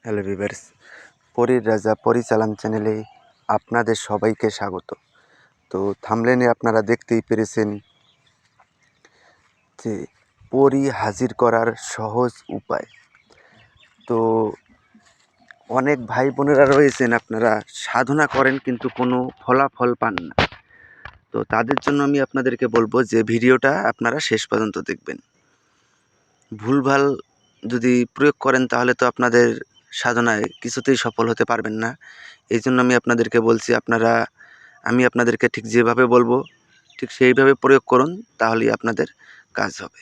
Hello viewers, পরীর রাজা পরিচালন চ্যানেলে আপনাদের সবাইকে স্বাগত। তো থাম্বনেলে আপনারা দেখতেই পেরেছেন যে পরী হাজির করার সহজ উপায়। তো অনেক ভাই বোনেরা রয়েছেন, আপনারা সাধনা করেন কিন্তু কোনো ফলাফল পান না। তো তাদের জন্য আমি আপনাদেরকে বলবো যে ভিডিওটা আপনারা শেষ পর্যন্ত দেখবেন। ভুলভাল যদি প্রয়োগ করেন তাহলে তো আপনাদের সাধনায় কিছুতেই সফল হতে পারবেন না। এই জন্য আমি আপনাদেরকে বলছি, আমি আপনাদেরকে ঠিক যেভাবে বলবো ঠিক সেইভাবে প্রয়োগ করুন, তাহলেই আপনাদের কাজ হবে।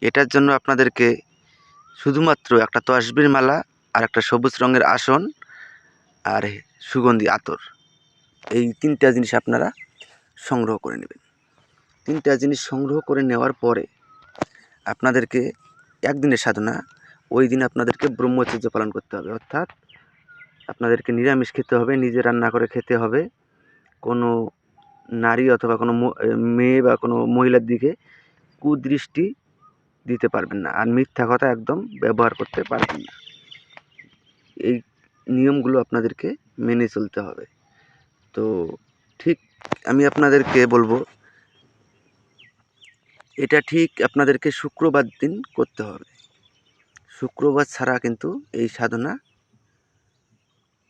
এটার জন্য আপনাদেরকে শুধুমাত্র একটা তসবির মালা আর একটা সবুজ রঙের আসন আর সুগন্ধি আতর, এই তিনটা জিনিস আপনারা সংগ্রহ করে নেবেন। তিনটা জিনিস সংগ্রহ করে নেওয়ার পরে আপনাদেরকে একদিনের সাধনা, ওই দিন আপনাদেরকে ব্রহ্মচর্য পালন করতে হবে, অর্থাৎ আপনাদেরকে নিরামিষ খেতে হবে, নিজে রান্না করে খেতে হবে। কোনো নারী অথবা কোনো মেয়ে বা কোনো মহিলার দিকে কুদৃষ্টি দিতে পারবেন না, আর মিথ্যা কথা একদম ব্যবহার করতে পারবেন না। এই নিয়মগুলো আপনাদেরকে মেনে চলতে হবে। তো ঠিক আমি আপনাদেরকে বলবো, এটা ঠিক আপনাদেরকে শুক্রবার দিন করতে হবে। শুক্রবার ছাড়া কিন্তু এই সাধনা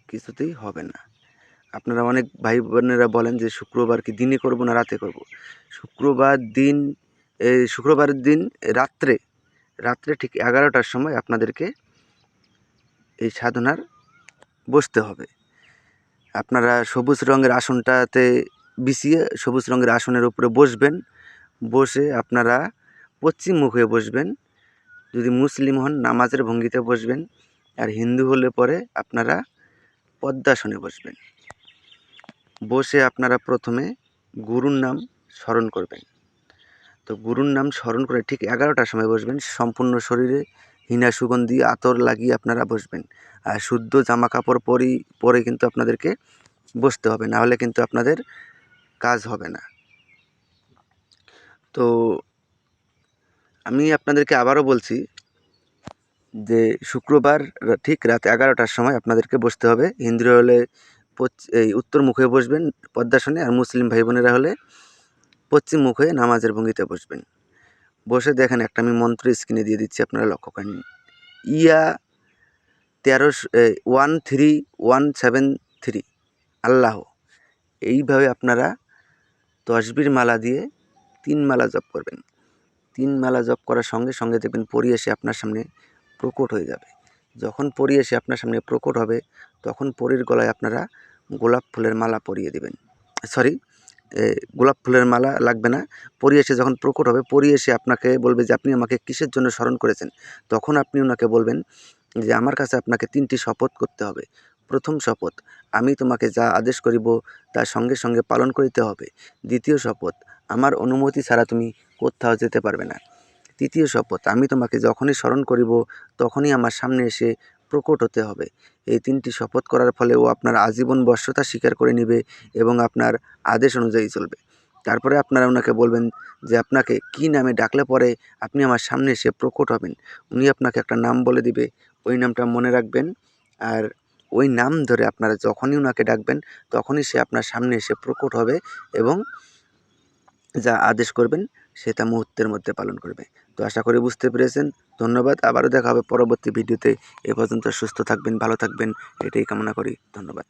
কিছুতেই হবে না। আপনারা অনেক ভাই বোনেরা বলেন যে শুক্রবার কি দিনে করব না রাতে করব। শুক্রবারের দিন রাত্রে ঠিক 11টার সময় আপনাদেরকে এই সাধনার বসতে হবে। আপনারা সবুজ রঙের আসনটাতে বিছিয়ে সবুজ রঙের আসনের উপরে বসবেন। বসে আপনারা পশ্চিম মুখ হয়ে বসবেন। যদি মুসলিম হন নামাজের ভঙ্গিতে বসবেন, আর হিন্দু হলে পরে আপনারা পদ্মাসনে বসবেন। বসে আপনারা প্রথমে গুরুর নাম স্মরণ করবেন। তো গুরুর নাম স্মরণ করে ঠিক 11টার সময় বসবেন। সম্পূর্ণ শরীরে হিনা সুগন্ধি আতর লাগিয়ে আপনারা বসবেন। আর শুদ্ধ জামা কাপড় পরে কিন্তু আপনাদেরকে বসতে হবে, না হলে কিন্তু আপনাদের কাজ হবে না। তো আমি আপনাদেরকে আবারও বলছি যে শুক্রবার ঠিক রাত 11টার সময় আপনাদেরকে বসতে হবে। হিন্দুরা হলে এই উত্তর মুখে বসবেন পদ্মাসনে, আর মুসলিম ভাই বোনেরা হলে পশ্চিম মুখ হয়ে নামাজের ভঙ্গিতে বসবেন। বসে দেখেন, একটা আমি মন্ত্র স্ক্রিনে দিয়ে দিচ্ছি, আপনারা লক্ষ্য করেন। ইয়া 13-13173 আল্লাহ। এইভাবে আপনারা তসবির মালা দিয়ে 3 মালা জপ করবেন। 3 মালা জপ করার সঙ্গে সঙ্গে দেখবেন পরী এসে আপনার সামনে প্রকট হয়ে যাবে। যখন পরী এসে আপনার সামনে প্রকট হবে, তখন পরীর গলায় আপনারা গোলাপ ফুলের মালা পরিয়ে দেবেন। গোলাপ ফুলের মালা লাগবে না। পরী এসে যখন প্রকট হবে, পরী এসে আপনাকে বলবে যে আপনি আমাকে কিসের জন্য স্মরণ করেছেন। তখন আপনি ওনাকে বলবেন যে আমার কাছে আপনাকে 3টি শপথ করতে হবে। প্রথম শপথ, আমি তোমাকে যা আদেশ করিব তার সঙ্গে সঙ্গে পালন করিতে হবে। দ্বিতীয় শপথ, আমার অনুমতি ছাড়া তুমি কোথাও যেতে পারবে না। তৃতীয় শপথ, আমি তোমাকে যখনই স্মরণ করিব তখনই আমার সামনে এসে প্রকট হতে হবে। এই 3টি শপথ করার ফলে ও আপনার আজীবন বশ্যতা স্বীকার করে নেবে এবং আপনার আদেশ অনুযায়ী চলবে। তারপরে আপনারা ওনাকে বলবেন যে আপনাকে কি নামে ডাকলে পরে আপনি আমার সামনে এসে প্রকট হবেন। উনি আপনাকে একটা নাম বলে দিবে, ওই নামটা মনে রাখবেন। আর ওই নাম ধরে আপনারা যখনই ওনাকে ডাকবেন তখনই সে আপনার সামনে এসে প্রকট হবে এবং যা আদেশ করবেন সেটা মুহূর্তের মধ্যে পালন করবে। তো আশা করি বুঝতে পেরেছেন। ধন্যবাদ। আবারও দেখা হবে পরবর্তী ভিডিওতে। এ পর্যন্ত সুস্থ থাকবেন, ভালো থাকবেন, এটাই কামনা করি। ধন্যবাদ।